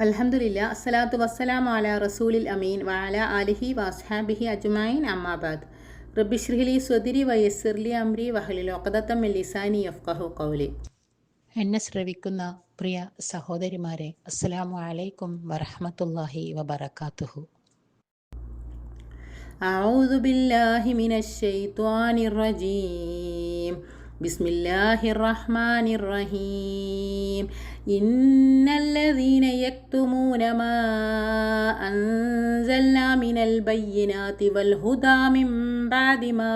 അൽഹംദുലില്ലാ അസ്സലാത്തു വസ്സലാമു അലാ റസൂലിൽ അമീൻ വഅലാ ആലിഹി വഅസ്ഹാബിഹി അജ്മഈൻ അമ്മാ ബഅദ്. റബ്ബി ഇശ്റഹ് ലി സ്വദ്രി വയസ്സിർ ലി അംരി വഹ്ലുൽ ഉഖ്ദത്തം മിൻ ലിസാനി യഫ്ഖഹു ഖൗലി. എന്നെ ശ്രവിക്കുന്ന പ്രിയ സഹോദരിമാരെ, അസ്സലാമു അലൈക്കും വറഹ്മത്തുള്ളാഹി വബറകാതുഹു. അഊദു ബില്ലാഹി മിനശ് ശൈത്വാനിർ റജീം. ബിസ്മില്ലാഹിർ റഹ്മാനിർ റഹീം. ഇന്നല്ലദീന യക്തുമൂന മാ അൻസൽനാ മിനൽ ബയ്യിനാതി വൽ ഹുദാ മിൻ ബഅദി മാ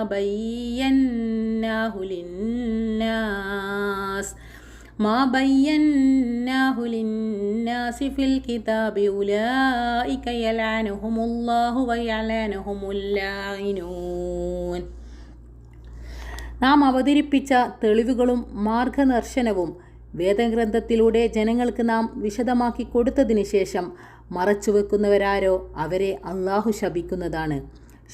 ബയ്യന്നാഹു ലിന്നാസി ഫിൽ കിതാബി ഉലൈക യൽഅനുഹുമുല്ലാഹു വയൽഅനുഹുമുൽ ലാഇനൂൻ. നാം അവതരിപ്പിച്ച തെളിവുകളും മാർഗദർശനവും വേദഗ്രന്ഥത്തിലൂടെ ജനങ്ങൾക്ക് നാം വിശദമാക്കി കൊടുത്തതിന് ശേഷം മറച്ചുവെക്കുന്നവരാരോ അവരെ അള്ളാഹു ശപിക്കുന്നതാണ്.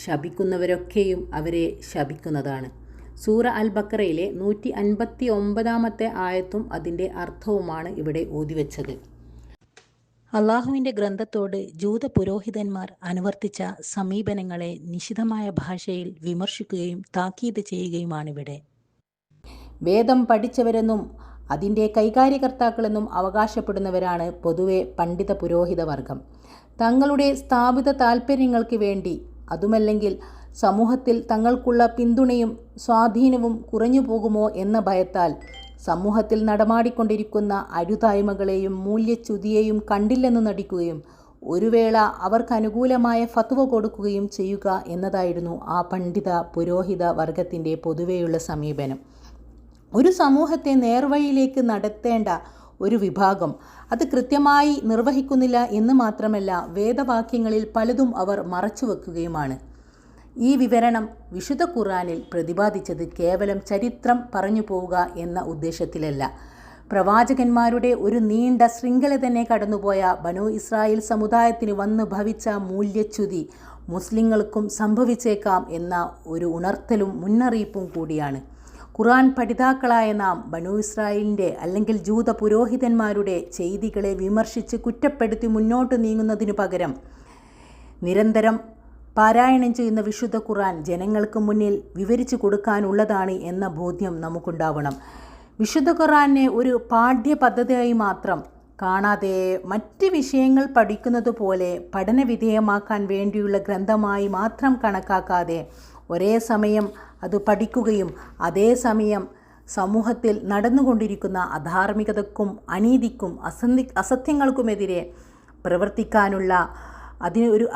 ശപിക്കുന്നവരൊക്കെയും അവരെ ശപിക്കുന്നതാണ്. സൂറ അൽ ബക്കറയിലെ 159 ആയത്തും അതിൻ്റെ അർത്ഥവുമാണ് ഇവിടെ ഓതിവെച്ചത്. അള്ളാഹുവിൻ്റെ ഗ്രന്ഥത്തോട് ജൂത പുരോഹിതന്മാർ അനുവർത്തിച്ച സമീപനങ്ങളെ നിശിതമായ ഭാഷയിൽ വിമർശിക്കുകയും താക്കീത് ചെയ്യുകയുമാണിവിടെ. വേദം പഠിച്ചവരെന്നും അതിൻ്റെ കൈകാര്യകർത്താക്കളെന്നും അവകാശപ്പെടുന്നവരാണ് പൊതുവെ പണ്ഡിത പുരോഹിത വർഗം. തങ്ങളുടെ സ്ഥാപിത താൽപ്പര്യങ്ങൾക്ക് വേണ്ടി, അതുമല്ലെങ്കിൽ സമൂഹത്തിൽ തങ്ങൾക്കുള്ള പിന്തുണയും സ്വാധീനവും കുറഞ്ഞു പോകുമോ എന്ന ഭയത്താൽ സമൂഹത്തിൽ നടമാടിക്കൊണ്ടിരിക്കുന്ന അരുതായ്മകളെയും മൂല്യച്യുതിയെയും കണ്ടില്ലെന്ന് നടിക്കുകയും ഒരു വേള അവർക്കനുകൂലമായ ഫത്വ കൊടുക്കുകയും ചെയ്യുക എന്നതായിരുന്നു ആ പണ്ഡിത പുരോഹിത വർഗത്തിൻ്റെ പൊതുവെയുള്ള സമീപനം. ഒരു സമൂഹത്തെ നേർവഴിയിലേക്ക് നടത്തേണ്ട ഒരു വിഭാഗം അത് കൃത്യമായി നിർവഹിക്കുന്നില്ല എന്ന് മാത്രമല്ല, വേദവാക്യങ്ങളിൽ പലതും അവർ മറച്ചുവെക്കുകയുമാണ്. ഈ വിവരണം വിശുദ്ധ ഖുർആനിൽ പ്രതിപാദിച്ചത് കേവലം ചരിത്രം പറഞ്ഞു പോവുക എന്ന ഉദ്ദേശത്തിലല്ല. പ്രവാചകന്മാരുടെ ഒരു നീണ്ട ശൃംഖല തന്നെ കടന്നുപോയ ബനൂ ഇസ്രായേൽ സമുദായത്തിന് വന്നു ഭവിച്ച മൂല്യച്യുതി മുസ്ലിങ്ങൾക്കും സംഭവിച്ചേക്കാം എന്ന ഒരു ഉണർത്തലും മുന്നറിയിപ്പും കൂടിയാണ്. ഖുർആൻ പഠിതാക്കളായ നാം ബനൂ ഇസ്രായേലിൻ്റെ അല്ലെങ്കിൽ ജൂത പുരോഹിതന്മാരുടെ ചെയ്തികളെ വിമർശിച്ച് കുറ്റപ്പെടുത്തി മുന്നോട്ട് നീങ്ങുന്നതിനു പകരം നിരന്തരം പാരായണം ചെയ്യുന്ന വിശുദ്ധ ഖുർആൻ ജനങ്ങൾക്ക് മുന്നിൽ വിവരിച്ചു കൊടുക്കാനുള്ളതാണ് എന്ന ബോധ്യം നമുക്കുണ്ടാവണം. വിശുദ്ധ ഖുർആനെ ഒരു പാഠ്യ പദ്ധതിയായി മാത്രം കാണാതെ മറ്റ് വിഷയങ്ങൾ പഠിക്കുന്നത് പോലെ പഠനവിധേയമാക്കാൻ വേണ്ടിയുള്ള ഗ്രന്ഥമായി മാത്രം കണക്കാക്കാതെ ഒരേ സമയം അത് പഠിക്കുകയും അതേസമയം സമൂഹത്തിൽ നടന്നുകൊണ്ടിരിക്കുന്ന അധാർമികതക്കും അനീതിക്കും അസത്യങ്ങൾക്കുമെതിരെ പ്രവർത്തിക്കാനുള്ള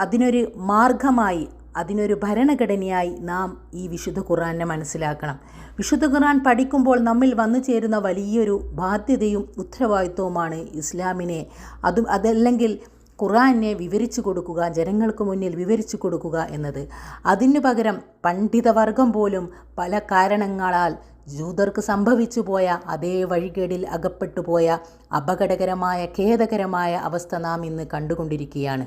അതിനൊരു മാർഗമായി, അതിനൊരു ഭരണഘടനയായി നാം ഈ വിശുദ്ധ ഖുർആനെ മനസ്സിലാക്കണം. വിശുദ്ധ ഖുർആൻ പഠിക്കുമ്പോൾ നമ്മിൽ വന്നു ചേരുന്ന വലിയൊരു ബാധ്യതയും ഉത്തരവാദിത്വവുമാണ് ഇസ്ലാമിനെ അതല്ലെങ്കിൽ ഖുർആനെ വിവരിച്ചു കൊടുക്കുക, ജനങ്ങൾക്ക് മുന്നിൽ വിവരിച്ചു കൊടുക്കുക എന്നത്. അതിനു പകരം പണ്ഡിതവർഗം പോലും പല കാരണങ്ങളാൽ ജൂതർക്ക് സംഭവിച്ചു പോയ അതേ വഴികേടിൽ അകപ്പെട്ടു പോയ അപകടകരമായ ഖേദകരമായ അവസ്ഥ നാം ഇന്ന് കണ്ടുകൊണ്ടിരിക്കുകയാണ്.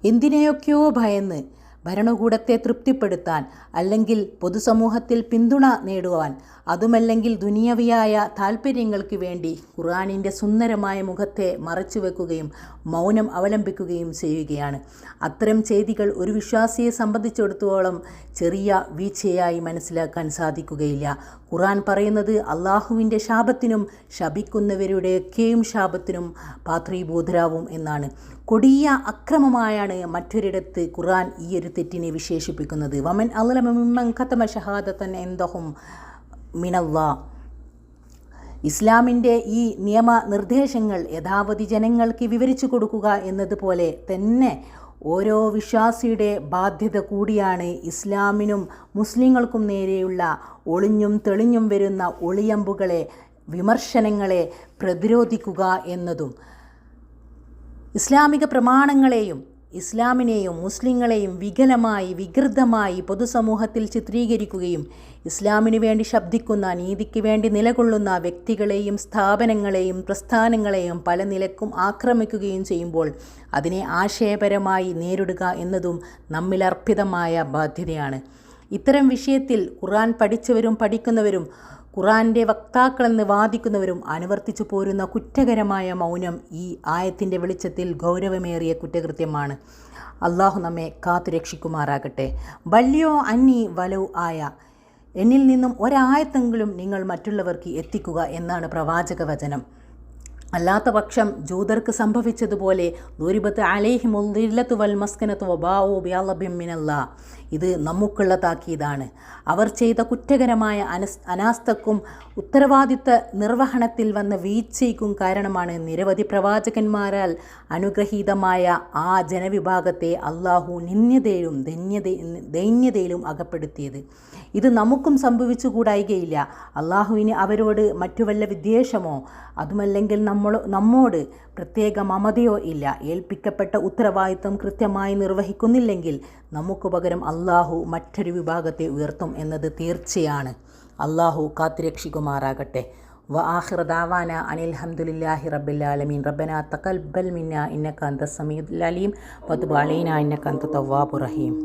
എന്തിനെയൊക്കെയോ ഭയന്ന് ഭരണകൂടത്തെ തൃപ്തിപ്പെടുത്താൻ, അല്ലെങ്കിൽ പൊതുസമൂഹത്തിൽ പിന്തുണ നേടുവാൻ, അതുമല്ലെങ്കിൽ ദുനിയവിയായ താൽപ്പര്യങ്ങൾക്ക് വേണ്ടി ഖുർആനിൻ്റെ സുന്ദരമായ മുഖത്തെ മറച്ചുവെക്കുകയും മൗനം അവലംബിക്കുകയും ചെയ്യുകയാണ്. അത്തരം ചെയ്തികൾ ഒരു വിശ്വാസിയെ സംബന്ധിച്ചിടത്തോളം ചെറിയ വീഴ്ചയായി മനസ്സിലാക്കാൻ സാധിക്കുകയില്ല. ഖുർആൻ പറയുന്നത് അള്ളാഹുവിൻ്റെ ശാപത്തിനും ശപിക്കുന്നവരുടെയൊക്കെയും ശാപത്തിനും പാത്രീഭൂതരാവും എന്നാണ്. കൊടിയ അക്രമമായാണ് മറ്റൊരിടത്ത് ഖുർആൻ ഈ ഒരു തെറ്റിനെ വിശേഷിപ്പിക്കുന്നത്. വമൻ അളമ മിമ്മൻ ഖതമ ഷഹാദതൻ ഇൻദഹും മിനല്ലാഹ്. ഇസ്ലാമിൻ്റെ ഈ നിയമനിർദ്ദേശങ്ങൾ യഥാവധി ജനങ്ങൾക്ക് വിവരിച്ചു കൊടുക്കുക എന്നതുപോലെ തന്നെ ഓരോ വിശ്വാസിയുടെ ബാധ്യത കൂടിയാണ് ഇസ്ലാമിനും മുസ്ലിങ്ങൾക്കും നേരെയുള്ള ഒളിഞ്ഞും തെളിഞ്ഞും വരുന്ന ഒളിയമ്പുകളെ, വിമർശനങ്ങളെ പ്രതിരോധിക്കുക എന്നതും. ഇസ്ലാമിക പ്രമാണങ്ങളെയും ഇസ്ലാമിനെയും മുസ്ലിങ്ങളെയും വികലമായി വികൃതമായി പൊതുസമൂഹത്തിൽ ചിത്രീകരിക്കുകയും ഇസ്ലാമിനു വേണ്ടി ശബ്ദിക്കുന്ന, നീതിക്ക് വേണ്ടി നിലകൊള്ളുന്ന വ്യക്തികളെയും സ്ഥാപനങ്ങളെയും പ്രസ്ഥാനങ്ങളെയും പല നിലക്കും ആക്രമിക്കുകയും ചെയ്യുമ്പോൾ അതിനെ ആശയപരമായി നേരിടുക എന്നതും നമ്മിലർപ്പിതമായ ബാധ്യതയാണ്. ഇത്തരം വിഷയത്തിൽ ഖുർആൻ പഠിച്ചവരും പഠിക്കുന്നവരും ഖുർആൻ്റെ വക്താക്കളെന്ന് വാദിക്കുന്നവരും അനുവർത്തിച്ചു പോരുന്ന കുറ്റകരമായ മൗനം ഈ ആയത്തിൻ്റെ വെളിച്ചത്തിൽ ഗൗരവമേറിയ കുറ്റകൃത്യമാണ്. അള്ളാഹു നമ്മെ കാത്തുരക്ഷിക്കുമാറാകട്ടെ. ബല്യോ അന്നി വലൗ ആയ, എന്നിൽ നിന്നും ഒരായത്തെങ്കിലും നിങ്ങൾ മറ്റുള്ളവർക്ക് എത്തിക്കുക എന്നാണ് പ്രവാചക വചനം. അല്ലാത്ത പക്ഷം ജൂതർക്ക് സംഭവിച്ചതുപോലെ ദുരിബത്ത് അലൈഹിമുൽ ദില്ലത്തു വൽ മസ്കനത്തു വബാഉ ബിഗളബിൻ മിനല്ലാഹ്. ഇത് നമുക്കുള്ള താക്കീതാണ്. അവർ ചെയ്ത കുറ്റകരമായ അനാസ്ഥക്കും ഉത്തരവാദിത്ത നിർവഹണത്തിൽ വന്ന വീഴ്ചയ്ക്കും കാരണമാണ് നിരവധി പ്രവാചകന്മാരാൽ അനുഗ്രഹീതമായ ആ ജനവിഭാഗത്തെ അള്ളാഹു നിന്ദ്യതയിലും ദൈന്യതയിലും അകപ്പെടുത്തിയത്. ഇത് നമുക്കും സംഭവിച്ചുകൂടായികയില്ല. അള്ളാഹുവിന് അവരോട് മറ്റു വല്ല വിദ്വേഷമോ അതുമല്ലെങ്കിൽ നമ്മോട് പ്രത്യേക മമതയോ ഇല്ല. ഏൽപ്പിക്കപ്പെട്ട ഉത്തരവാദിത്വം കൃത്യമായി നിർവഹിക്കുന്നില്ലെങ്കിൽ നമുക്ക് പകരം അള്ളാഹു മറ്റൊരു വിഭാഗത്തെ ഉയർത്തും എന്നത് തീർച്ചയാണ്. അള്ളാഹു കാത്തുരക്ഷിക്കുമാറാകട്ടെ. വആഖിറു ദഅവാന അനിൽ ഹംദുലില്ലാഹി റബ്ബിൽ ആലമീൻ. റബ്ബനാ തഖബ്ബൽ മിന്നാ ഇന്നക അൻതസ് സമീഉൽ അലീം വതുബ് അലൈനാ ഇന്നക അൻത തവ്വാബുർ റഹീം.